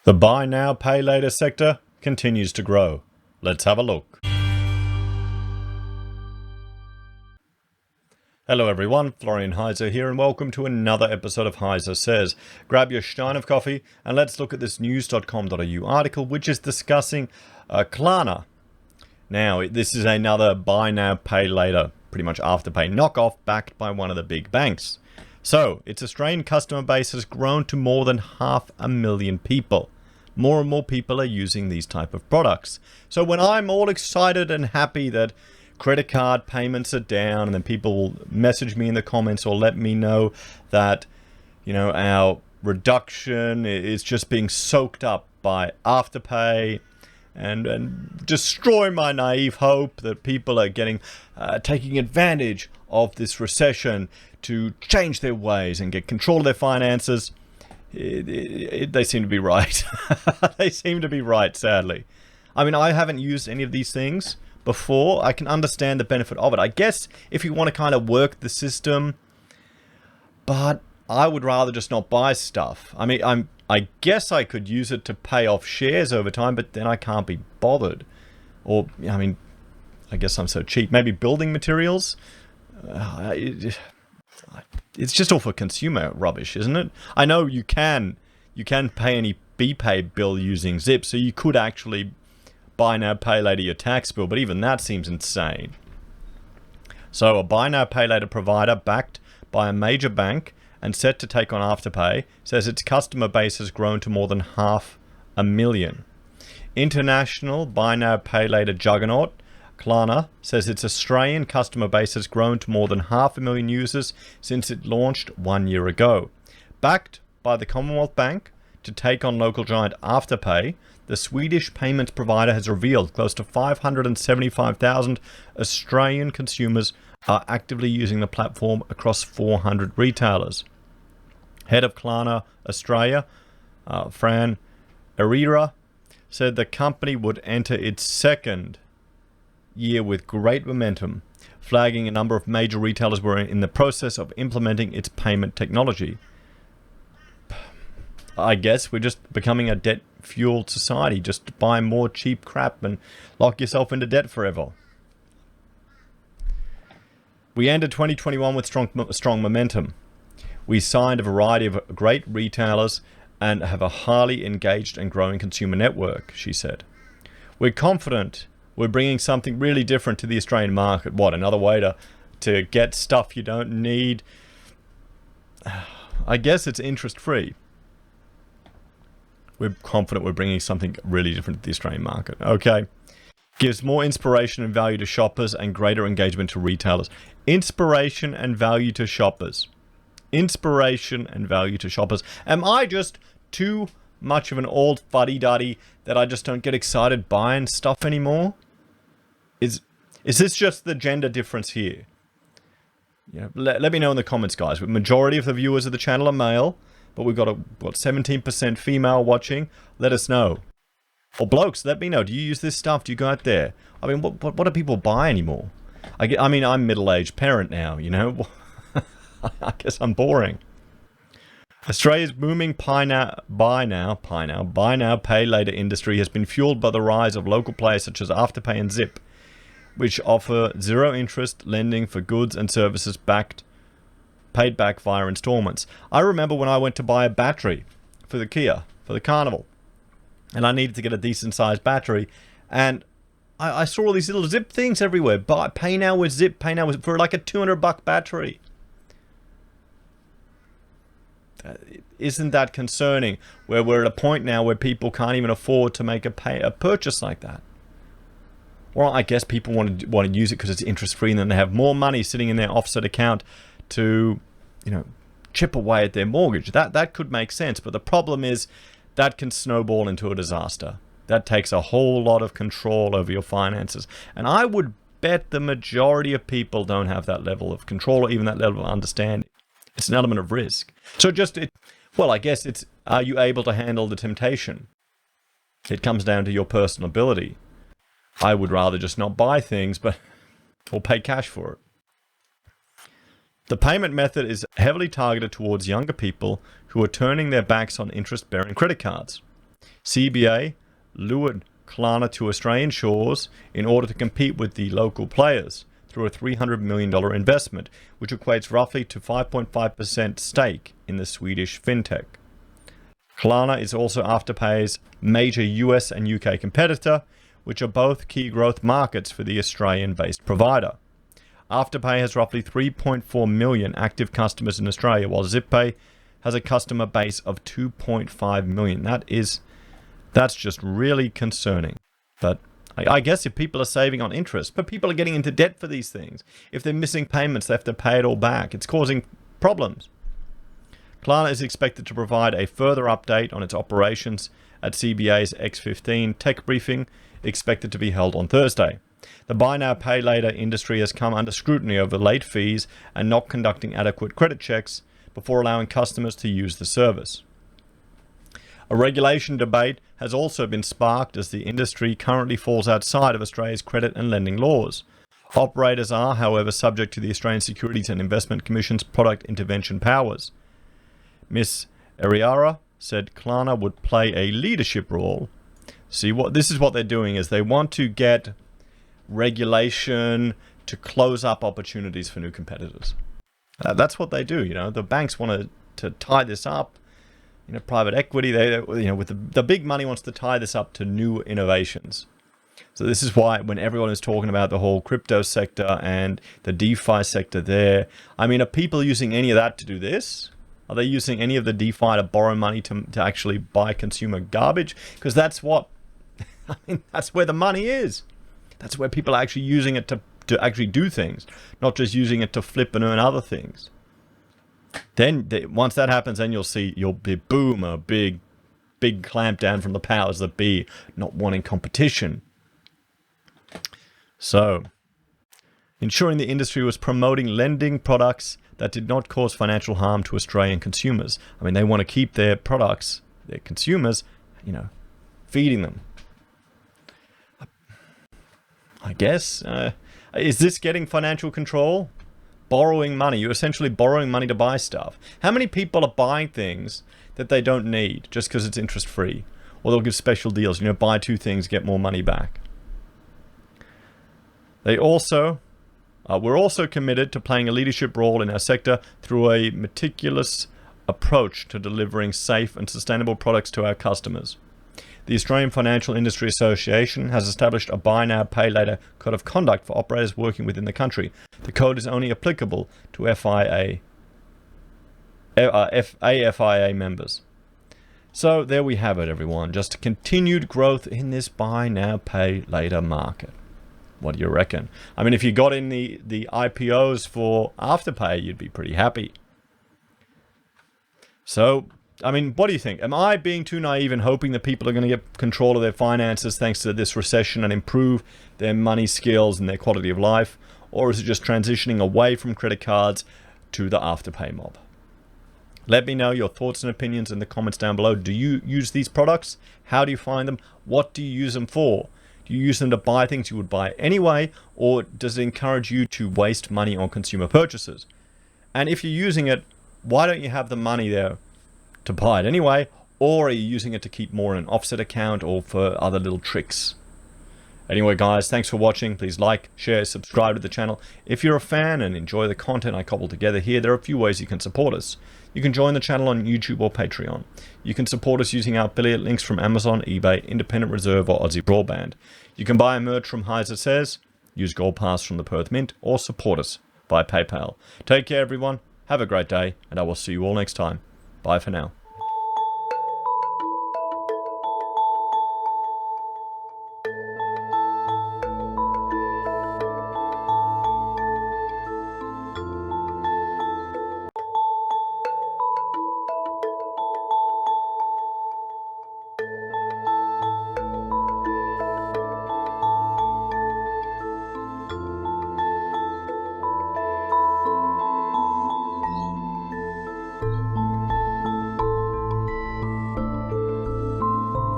The buy now, pay later sector continues to grow. Let's have a look. Hello everyone, Florian.heise here and welcome to another episode of HeiseSays. Grab your stein of coffee and let's look at this news.com.au article which is discussing Klarna. Now, this is another buy now, pay later, pretty much afterpay knockoff backed by one of the big banks. So, its Australian customer base has grown to more than 500,000 people. More and more people are using these type of products. So when I'm all excited and happy that credit card payments are down and then people will message me in the comments or let me know that, you know, our reduction is just being soaked up by afterpay and destroy my naive hope that people are taking advantage of this recession to change their ways and get control of their finances. They seem to be right. They seem to be right, sadly. I mean, I haven't used any of these things before. I can understand the benefit of it. I guess if you want to kind of work the system, but I would rather just not buy stuff. I mean, I guess I could use it to pay off shares over time, but then I can't be bothered. Or, I mean, I guess I'm so cheap. Maybe building materials? It's just all for consumer rubbish, isn't it? I know you can pay any BPay bill using Zip, so you could actually buy now, pay later your tax bill, but even that seems insane. So a buy now, pay later provider backed by a major bank and set to take on Afterpay says its customer base has grown to more than 500,000. International buy now, pay later juggernaut Klarna says its Australian customer base has grown to more than 500,000 users since it launched 1 year ago. Backed by the Commonwealth Bank to take on local giant Afterpay, the Swedish payments provider has revealed close to 575,000 Australian consumers are actively using the platform across 400 retailers. Head of Klarna Australia, Fran Herrera, said the company would enter its second year with great momentum, flagging a number of major retailers were in the process of implementing its payment technology. I guess we're just becoming a debt-fueled society. Just buy more cheap crap and lock yourself into debt forever. We ended 2021 with strong momentum. We signed a variety of great retailers and have a highly engaged and growing consumer network, she said. We're confident we're bringing something really different to the Australian market. What, another way to get stuff you don't need? I guess it's interest-free. We're confident we're bringing something really different to the Australian market. Okay. Gives more inspiration and value to shoppers and greater engagement to retailers. Inspiration and value to shoppers. Inspiration and value to shoppers. Am I just too much of an old fuddy-duddy that I just don't get excited buying stuff anymore? Is this just the gender difference here? Yeah, let me know in the comments, guys. The majority of the viewers of the channel are male, but we've got 17% female watching. Let us know. Or blokes, let me know. Do you use this stuff? Do you go out there? I mean, what do people buy anymore? I mean, I'm a middle-aged parent now, you know. I guess I'm boring. Australia's booming buy now, pay later industry has been fueled by the rise of local players such as Afterpay and Zip, which offer zero interest lending for goods and services paid back via installments. I remember when I went to buy a battery for the Kia, for the Carnival, and I needed to get a decent sized battery, and I saw all these little Zip things everywhere. Pay now with Zip, pay now with, for like a $200 battery. Isn't that concerning? Where we're at a point now where people can't even afford to make a purchase like that. Well, I guess people want to use it because it's interest free, and then they have more money sitting in their offset account to, you know, chip away at their mortgage. That could make sense, but the problem is that can snowball into a disaster. That takes a whole lot of control over your finances, and I would bet the majority of people don't have that level of control or even that level of understanding. It's an element of risk. So I guess it's, are you able to handle the temptation? It comes down to your personal ability. I would rather just not buy things, or pay cash for it. The payment method is heavily targeted towards younger people who are turning their backs on interest-bearing credit cards. CBA lured Klarna to Australian shores in order to compete with the local players through a $300 million investment, which equates roughly to 5.5% stake in the Swedish fintech. Klarna is also Afterpay's major US and UK competitor, which are both key growth markets for the Australian-based provider. Afterpay has roughly 3.4 million active customers in Australia, while ZipPay has a customer base of 2.5 million. That's just really concerning. But I guess if people are saving on interest, but people are getting into debt for these things. If they're missing payments, they have to pay it all back. It's causing problems. Klarna is expected to provide a further update on its operations at CBA's X15 tech briefing, expected to be held on Thursday. The buy now, pay later industry has come under scrutiny over late fees and not conducting adequate credit checks before allowing customers to use the service. A regulation debate has also been sparked as the industry currently falls outside of Australia's credit and lending laws. Operators are, however, subject to the Australian Securities and Investment Commission's product intervention powers. Ms. Ariara said Klarna would play a leadership role. This is what they're doing, is they want to get regulation to close up opportunities for new competitors. That's what they do. The banks want to tie this up. Private equity, with the big money wants to tie this up to new innovations. So this is why when everyone is talking about the whole crypto sector and the DeFi sector there, are people using any of that to do this? Are they using any of the DeFi to borrow money to actually buy consumer garbage? Because that's what, that's where the money is. That's where people are actually using it to actually do things, not just using it to flip and earn other things. Then once that happens, then you'll be boom, a big clamp down from the powers that be, not wanting competition. So, ensuring the industry was promoting lending products that did not cause financial harm to Australian consumers. They want to keep their products, their consumers, feeding them. I guess. Is this getting financial control? Borrowing money. You're essentially borrowing money to buy stuff. How many people are buying things that they don't need just because it's interest free? Or they'll give special deals, buy 2 things, get more money back. We're also committed to playing a leadership role in our sector through a meticulous approach to delivering safe and sustainable products to our customers. The Australian Financial Industry Association has established a buy now, pay later code of conduct for operators working within the country. The code is only applicable to AFIA members. So there we have it, everyone. Just continued growth in this buy now, pay later market. What do you reckon? If you got in the IPOs for Afterpay, you'd be pretty happy. So, what do you think? Am I being too naive and hoping that people are going to get control of their finances thanks to this recession and improve their money skills and their quality of life? Or is it just transitioning away from credit cards to the Afterpay mob? Let me know your thoughts and opinions in the comments down below. Do you use these products? How do you find them? What do you use them for? Do you use them to buy things you would buy anyway? Or does it encourage you to waste money on consumer purchases? And if you're using it, why don't you have the money there to buy it anyway? Or are you using it to keep more in an offset account or for other little tricks? Anyway, guys, thanks for watching. Please like, share, subscribe to the channel. If you're a fan and enjoy the content I cobble together here, there are a few ways you can support us. You can join the channel on YouTube or Patreon. You can support us using our affiliate links from Amazon, eBay, Independent Reserve, or AussieBroadband. You can buy merch from HeiseSays, use Gold Pass from the Perth Mint, or support us via PayPal. Take care, everyone. Have a great day, and I will see you all next time. Bye for now.